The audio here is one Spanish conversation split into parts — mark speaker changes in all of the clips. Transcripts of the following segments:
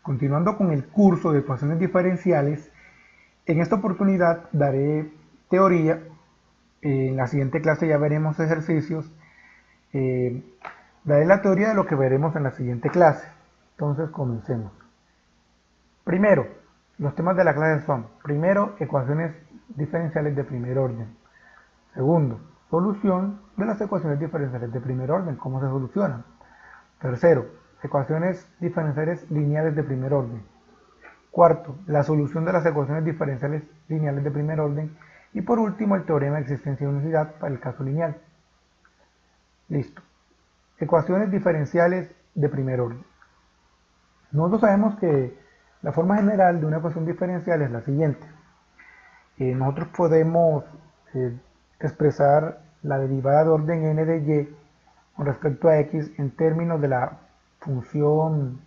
Speaker 1: Continuando con el curso de ecuaciones diferenciales, en esta oportunidad daré teoría. En la siguiente clase ya veremos ejercicios. Daré la teoría de lo que veremos en la siguiente clase. Entonces comencemos. Primero, los temas de la clase son: primero, ecuaciones diferenciales de primer orden. Segundo, solución de las ecuaciones diferenciales de primer orden, cómo se solucionan. Tercero, ecuaciones diferenciales lineales de primer orden. Cuarto, la solución de las ecuaciones diferenciales lineales de primer orden. Y por último, el teorema de existencia de unicidad para el caso lineal. Listo. Ecuaciones diferenciales de primer orden. Nosotros sabemos que la forma general de una ecuación diferencial es la siguiente. Nosotros podemos expresar la derivada de orden n de y con respecto a x en términos de la función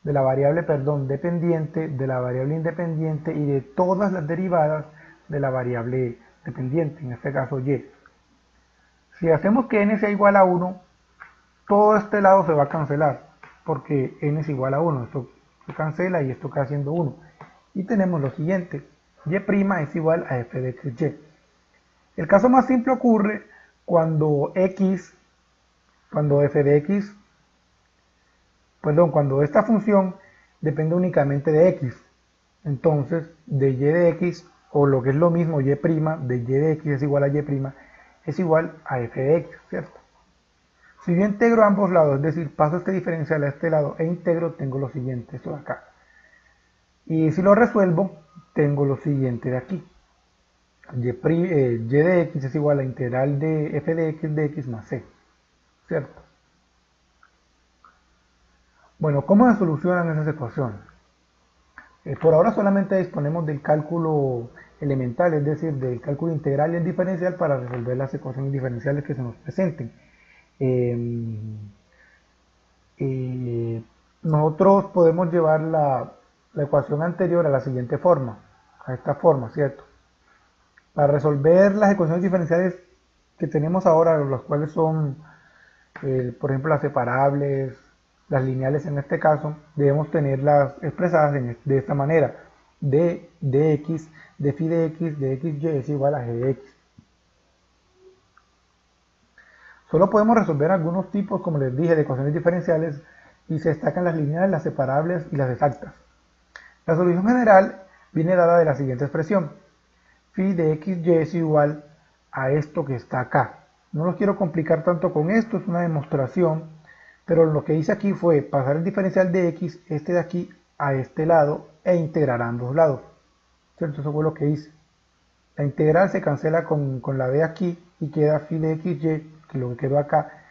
Speaker 1: de la variable, dependiente, de la variable independiente y de todas las derivadas de la variable dependiente, en este caso y. Si hacemos que n sea igual a 1, todo este lado se va a cancelar, porque n es igual a 1, esto se cancela y esto queda siendo 1. Y tenemos lo siguiente: y' es igual a f de xy. El caso más simple ocurre cuando f de x, cuando esta función depende únicamente de x. Entonces, de y de x, o lo que es lo mismo, y' de y de x es igual a y', es igual a f de x, ¿cierto? Si yo integro a ambos lados, es decir, paso este diferencial a este lado e integro, tengo lo siguiente, esto de acá. Y si lo resuelvo, tengo lo siguiente de aquí. Y de x es igual a integral de f de x más c, ¿cierto? Bueno, ¿cómo se solucionan esas ecuaciones? Por ahora solamente disponemos del cálculo elemental, es decir, del cálculo integral y el diferencial para resolver las ecuaciones diferenciales que se nos presenten. Nosotros podemos llevar la ecuación anterior a la siguiente forma, a esta forma, ¿cierto? Para resolver las ecuaciones diferenciales que tenemos ahora, las cuales son, por ejemplo, las separables, las lineales en este caso, debemos tenerlas expresadas de esta manera: d de x, de phi de x, de xy es igual a g de x. Solo podemos resolver algunos tipos, como les dije, de ecuaciones diferenciales, y se destacan las lineales, las separables y las exactas. La solución general viene dada de la siguiente expresión: phi de xy es igual a esto que está acá. No los quiero complicar tanto con esto, es una demostración, pero lo que hice aquí fue pasar el diferencial de x, este de aquí, a este lado e integrar a ambos lados, ¿cierto? Eso fue lo que hice. La integral se cancela con la de aquí y queda phi de xy, que es lo que quedó acá,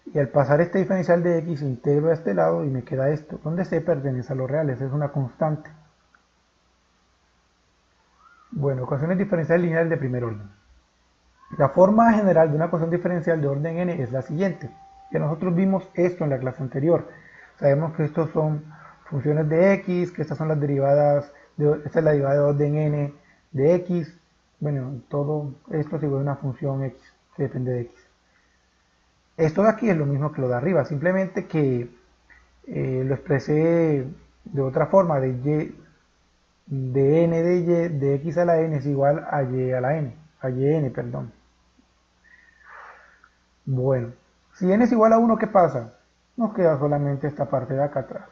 Speaker 1: y al pasar este diferencial de x integro a este lado y me queda esto, donde c pertenece a los reales, es una constante. Bueno, ecuaciones diferenciales lineales de primer orden. La forma general de una ecuación diferencial de orden n es la siguiente. Ya nosotros vimos esto en la clase anterior. Sabemos que estos son funciones de x, que estas son las derivadas, esta es la derivada de orden n de x. Bueno, todo esto es igual a una función x que depende de x. Esto de aquí es lo mismo que lo de arriba, simplemente que lo expresé de otra forma: de n de y de x a la n es igual a y a la n, a yn, perdón. Bueno, si n es igual a 1, ¿qué pasa? Nos queda solamente esta parte de acá atrás.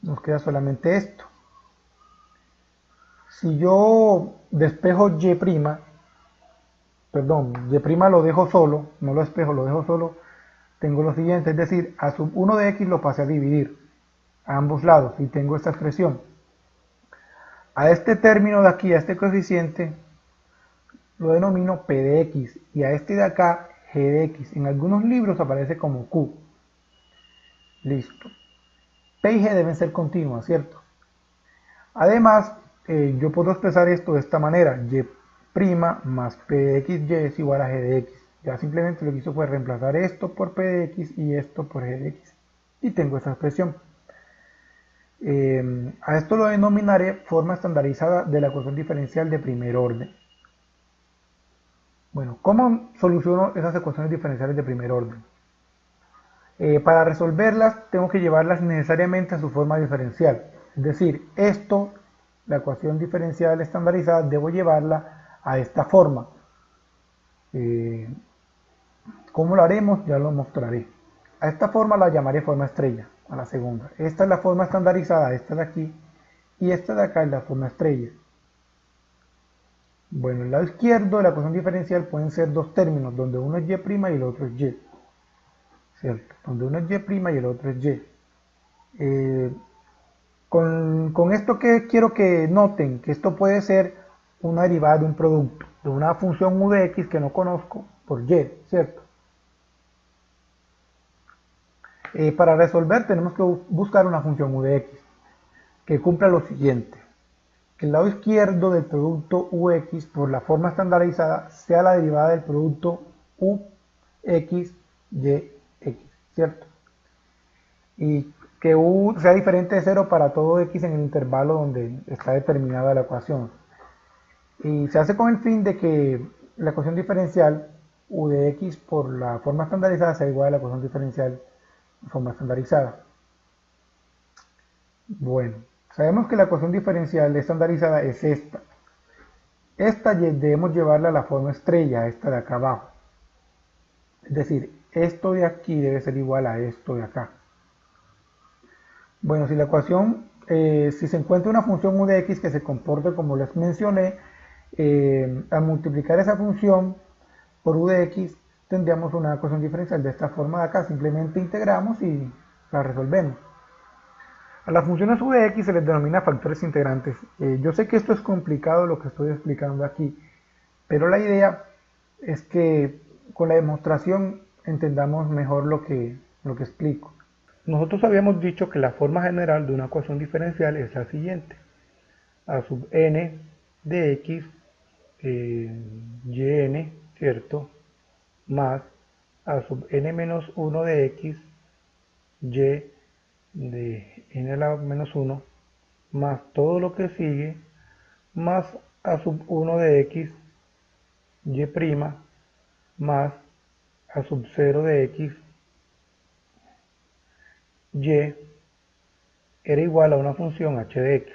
Speaker 1: Nos queda solamente esto. Si yo despejo y', lo dejo solo, no lo despejo, lo dejo solo, tengo lo siguiente, es decir, a sub 1 de x lo pasé a dividir a ambos lados y tengo esta expresión. A este término de aquí, a este coeficiente, lo denomino p de x, y a este de acá g de x. En algunos libros aparece como q. Listo. P y g deben ser continuas, ¿cierto? Además, yo puedo expresar esto de esta manera: y' más p de xy es igual a g de x. Ya simplemente lo que hizo fue reemplazar esto por p de x y esto por g de x. Y tengo esta expresión. A esto lo denominaré forma estandarizada de la ecuación diferencial de primer orden. Bueno, ¿cómo soluciono esas ecuaciones diferenciales de primer orden? Para resolverlas tengo que llevarlas necesariamente a su forma diferencial. Es decir, esto, la ecuación diferencial estandarizada, debo llevarla a esta forma. ¿Cómo lo haremos? Ya lo mostraré. A esta forma la llamaré forma estrella, a la segunda. Esta es la forma estandarizada, esta de aquí, y esta de acá es la forma estrella. Bueno, el lado izquierdo de la ecuación diferencial pueden ser dos términos, donde uno es y' y el otro es y. ¿Cierto? Donde uno es y' y el otro es y. Con esto que quiero que noten, que esto puede ser una derivada de un producto, de una función u de x que no conozco por y, ¿cierto? Para resolver tenemos que buscar una función u de x que cumpla lo siguiente: que el lado izquierdo del producto ux por la forma estandarizada sea la derivada del producto ux, y, x, ¿cierto? Y que u sea diferente de 0 para todo x en el intervalo donde está determinada la ecuación. Y se hace con el fin de que la ecuación diferencial u de x por la forma estandarizada sea igual a la ecuación diferencial de forma estandarizada. Bueno, sabemos que la ecuación diferencial estandarizada es esta. Esta debemos llevarla a la forma estrella, esta de acá abajo. Es decir, esto de aquí debe ser igual a esto de acá. Bueno, si la ecuación, si se encuentra una función u de x que se comporte como les mencioné, al multiplicar esa función por u de x, tendríamos una ecuación diferencial de esta forma de acá. Simplemente integramos y la resolvemos. A las funciones u de x se les denomina factores integrantes. Yo sé que esto es complicado lo que estoy explicando aquí, pero la idea es que con la demostración entendamos mejor lo que explico. Nosotros habíamos dicho que la forma general de una ecuación diferencial es la siguiente: a sub n de x, yn, ¿cierto? Más a sub n menos 1 de x, y de n a la menos 1, más todo lo que sigue, más a sub 1 de x, y', más a sub 0 de x, y era igual a una función h de x.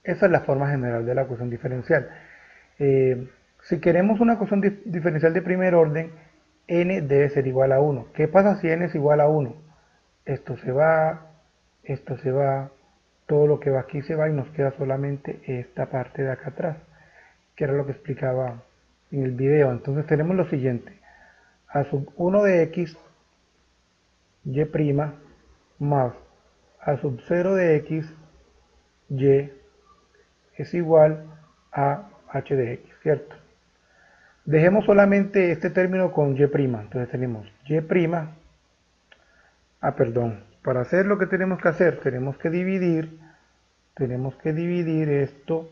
Speaker 1: Esa es la forma general de la ecuación diferencial. Si queremos una ecuación diferencial de primer orden, n debe ser igual a 1. ¿Qué pasa si n es igual a 1? Esto se va, todo lo que va aquí se va y nos queda solamente esta parte de acá atrás, que era lo que explicaba en el video. Entonces tenemos lo siguiente: a sub 1 de x, y', más a sub 0 de x, y es igual a h de x, ¿cierto? Dejemos solamente este término con y', entonces tenemos y', para hacer lo que tenemos que hacer, tenemos que dividir esto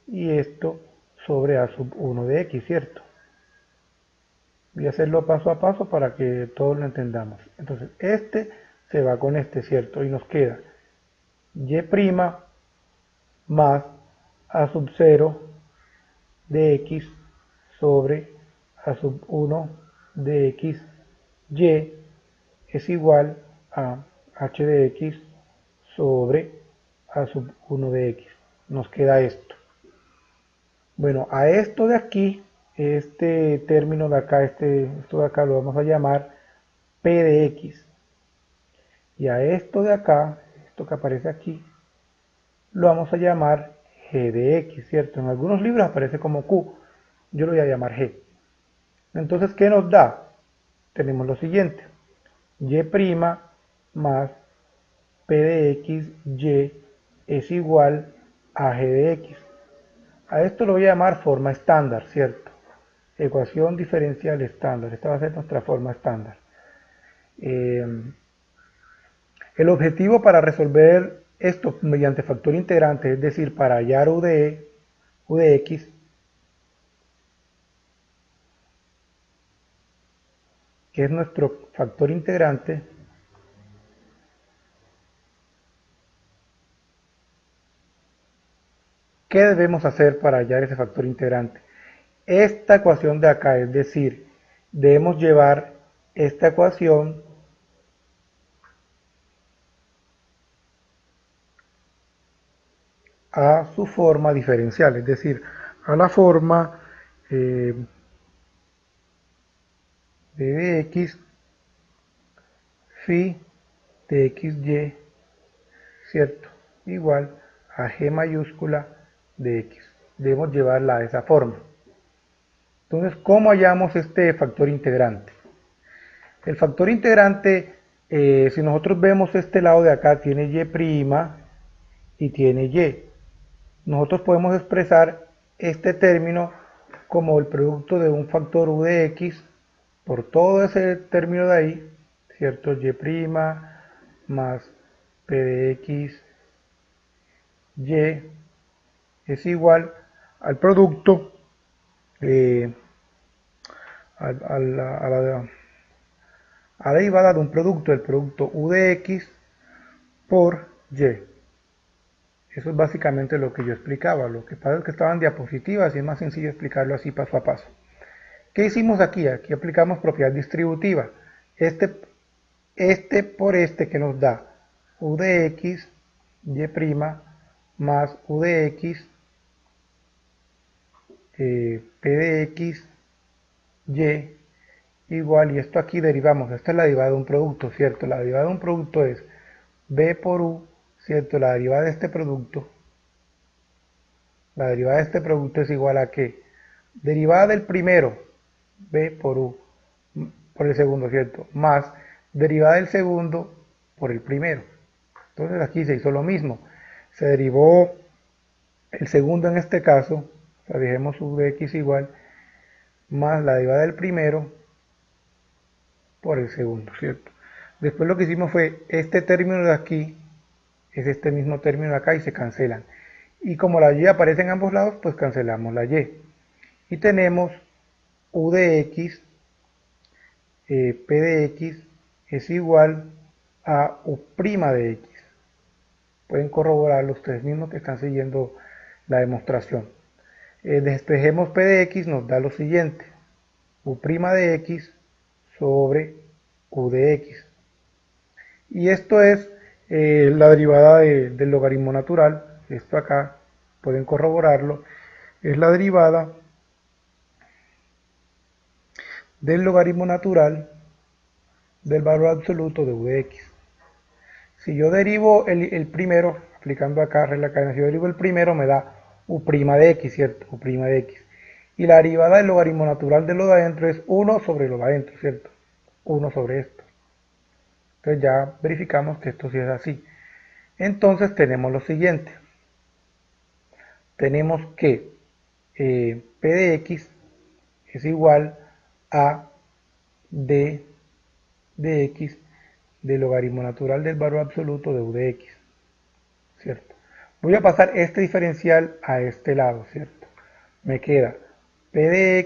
Speaker 1: y esto sobre a sub 1 de x, ¿cierto? Voy a hacerlo paso a paso para que todos lo entendamos. Entonces este se va con este, ¿cierto? Y nos queda y' más a sub 0 de x sobre a sub 1 de x, y es igual a h de x sobre a sub 1 de x. Nos queda esto. Bueno, a esto de aquí, este término de acá, esto de acá lo vamos a llamar p de x. Y a esto de acá, esto que aparece aquí, lo vamos a llamar g de x, ¿cierto? En algunos libros aparece como q, yo lo voy a llamar g. Entonces, ¿qué nos da? Tenemos lo siguiente: y' más p de x, y es igual a g de x. A esto lo voy a llamar forma estándar, ¿cierto? Ecuación diferencial estándar. Esta va a ser nuestra forma estándar. El objetivo para resolver esto mediante factor integrante, es decir, para hallar u de x, que es nuestro factor integrante, ¿qué debemos hacer para hallar ese factor integrante? Esta ecuación de acá, es decir, debemos llevar esta ecuación a su forma diferencial, es decir, a la forma b de x phi de xy, ¿cierto? Igual a g mayúscula de x. Debemos llevarla a esa forma. Entonces, ¿cómo hallamos este factor integrante? El factor integrante, si nosotros vemos este lado de acá, tiene y' y tiene y. Nosotros podemos expresar este término como el producto de un factor u de x por todo ese término de ahí, ¿cierto? Y' más p de x y es igual al producto a la derivada de un producto, el producto u de x por y. Eso es básicamente lo que yo explicaba. Lo que pasa es que estaban diapositivas y es más sencillo explicarlo así paso a paso. ¿Qué hicimos aquí? Aquí aplicamos propiedad distributiva. Este por este que nos da u de x y' más u de x p de x y igual, y esto aquí derivamos, esta es la derivada de un producto, ¿cierto? La derivada de un producto es b por u, ¿cierto? La derivada de este producto, es igual a que derivada del primero, b por u, por el segundo, ¿cierto? Más derivada del segundo por el primero. Entonces aquí se hizo lo mismo, se derivó el segundo en este caso, o sea, dejemos u de x igual, más la derivada del primero por el segundo, ¿cierto? Después lo que hicimos fue, este término de aquí es este mismo término de acá y se cancelan. Y como la y aparece en ambos lados, pues cancelamos la y. Y tenemos u de x, p de x es igual a u' de x. Pueden corroborarlo ustedes mismos que están siguiendo la demostración. Despejemos p de x, nos da lo siguiente, u' de x sobre u de x. Y esto es la derivada del logaritmo natural. Esto acá, pueden corroborarlo, es la derivada del logaritmo natural del valor absoluto de u de x. Si yo derivo el primero, aplicando acá regla cadena, si yo derivo el primero me da u' de x, ¿cierto? U' de x. Y la derivada del logaritmo natural de lo de adentro es 1 sobre lo de adentro, ¿cierto? 1 sobre esto. Entonces ya verificamos que esto sí es así. Entonces tenemos lo siguiente. Tenemos que p de x es igual a d de x del logaritmo natural del valor absoluto de u de x, ¿cierto? Voy a pasar este diferencial a este lado, ¿cierto? Me queda p de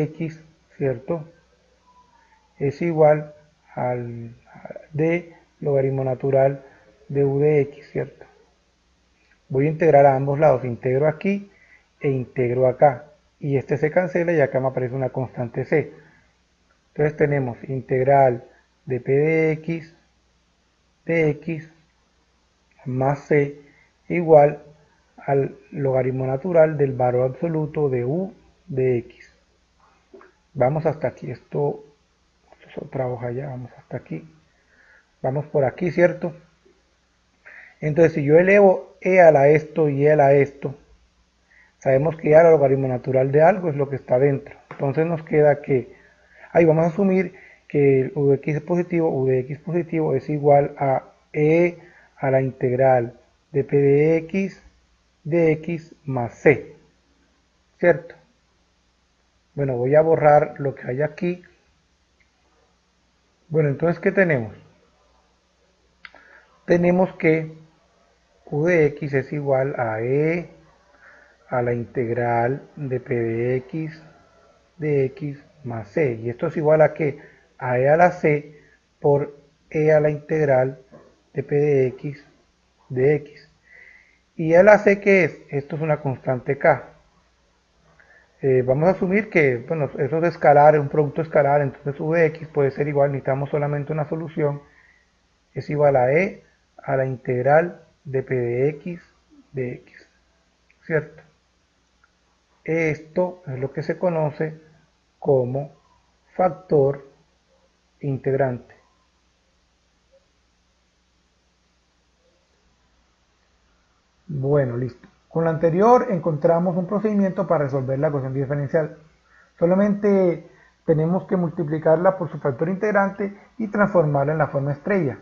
Speaker 1: x, ¿cierto? Es igual al d logaritmo natural de u de x, ¿cierto? Voy a integrar a ambos lados, integro aquí e integro acá. Y este se cancela y acá me aparece una constante c. Entonces tenemos integral de p de x más c igual al logaritmo natural del valor absoluto de u de x. Vamos hasta aquí, esto es otra hoja ya, vamos hasta aquí. Vamos por aquí, ¿cierto? Entonces si yo elevo e a la esto y e a la esto, sabemos que el logaritmo natural de algo es lo que está dentro. Entonces nos queda que, ahí vamos a asumir que u de x es positivo, u de x positivo es igual a e a la integral de p de x más c, ¿cierto? Bueno, voy a borrar lo que hay aquí. Bueno, entonces, ¿qué tenemos? Tenemos que u de x es igual a e a la integral de p de x más c. Y esto es igual a que a e a la c por e a la integral de p de x. ¿Y e a la c qué es? Esto es una constante k. Vamos a asumir que, bueno, eso es escalar, es un producto escalar, entonces u de x puede ser igual, necesitamos solamente una solución, es igual a e a la integral de p de x, ¿cierto? Esto es lo que se conoce como factor integrante. Bueno, listo. Con lo anterior encontramos un procedimiento para resolver la ecuación diferencial. Solamente tenemos que multiplicarla por su factor integrante y transformarla en la forma estrella,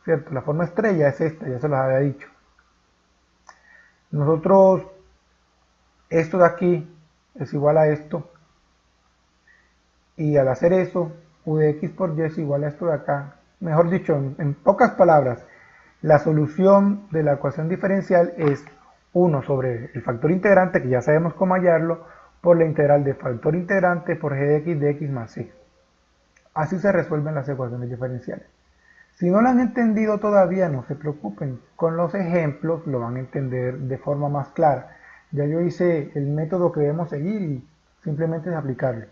Speaker 1: ¿cierto? La forma estrella es esta, ya se los había dicho. Nosotros, esto de aquí es igual a esto, y al hacer eso, u de x por y es igual a esto de acá. Mejor dicho, en pocas palabras, la solución de la ecuación diferencial es 1 sobre el factor integrante, que ya sabemos cómo hallarlo, por la integral de factor integrante por g de x más c. Así se resuelven las ecuaciones diferenciales. Si no lo han entendido todavía, no se preocupen. Con los ejemplos lo van a entender de forma más clara. Ya yo hice el método que debemos seguir y simplemente es aplicarlo.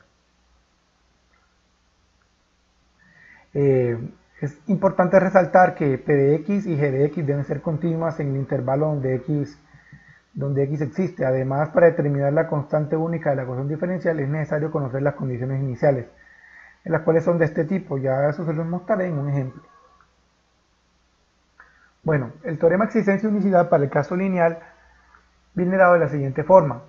Speaker 1: Es importante resaltar que p de x y g de x deben ser continuas en el intervalo donde x existe. Además, para determinar la constante única de la ecuación diferencial es necesario conocer las condiciones iniciales, en las cuales son de este tipo. Ya eso se los mostraré en un ejemplo. Bueno, el teorema de existencia y unicidad para el caso lineal viene dado de la siguiente forma.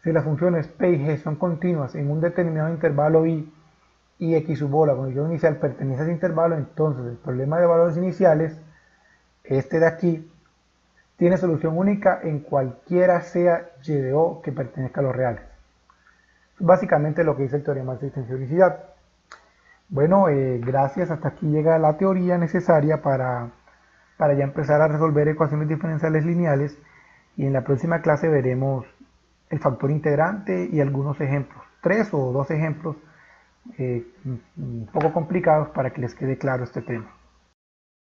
Speaker 1: Si las funciones p y g son continuas en un determinado intervalo y x sub o la condición inicial pertenece a ese intervalo, entonces el problema de valores iniciales, este de aquí, tiene solución única en cualquiera sea y de o que pertenezca a los reales. Básicamente lo que dice el teorema de existencia y unicidad. Bueno, gracias, hasta aquí llega la teoría necesaria para ya empezar a resolver ecuaciones diferenciales lineales, y en la próxima clase veremos el factor integrante y algunos ejemplos, 3 o 2 ejemplos un poco complicados para que les quede claro este tema.